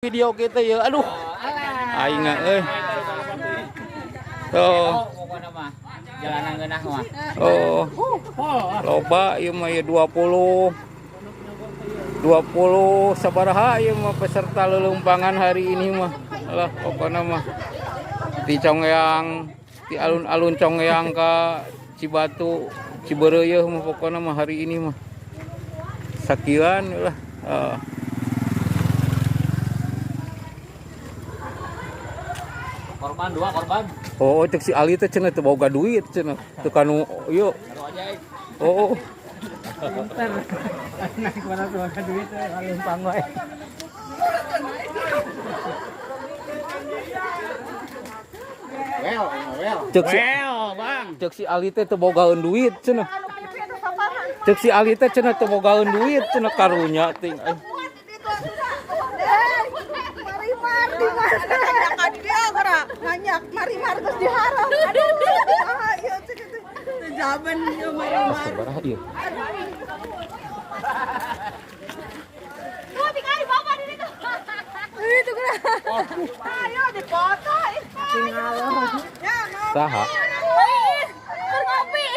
video kita ya. Aduh. Aing euy. Tuh. Jalanan geunah mah. Oh. Loba ieu mah ya 20 sabaraha ieu mah peserta lelumpangan hari ini mah. Alah pokona mah di Congeyang, di alun-alun Congeyang ka Cibatu, Cibereueuh mah pokona mah hari ini mah. Sakian lah. Korban 2 korban. Oh, cek si Ali teh cenah teu boga duit cenah. Teu kanu ieu. Oh. Pinter. Naik mana tuh boga duit teh lumpang wae. Cek si Ali teh teu bogaeun duit cenah. Cek si Ali teh cenah teu bogaeun duit cenah karunya ting. Banyak marimar terus diharap. Aduh, ayo jaban ieu marimar. Sabaraha ieu? Tuh tinggal bapak di situ. Itu kena. Ayo dipoto. Tinggal. Ya, mau. Saha? Kopi.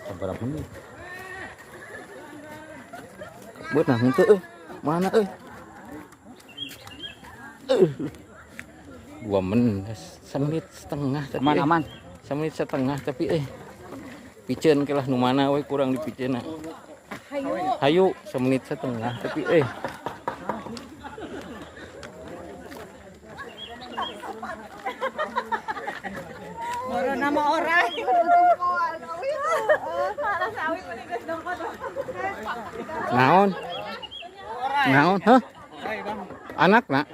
Sabaraha menit? Beunah henteu euy. Mana euy? 2 menit, 1 menit setengah tapi Aman. 1 menit setengah tapi piceun kelah nu mana we kurang dipiceuna. Hayu 1 menit setengah tapi Baru nama orang. Naon? Naon? Hah? Anak nak?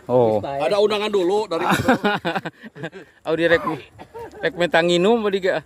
Oh. Ada undangan dulu dari Audi rek minta nginum badi ga?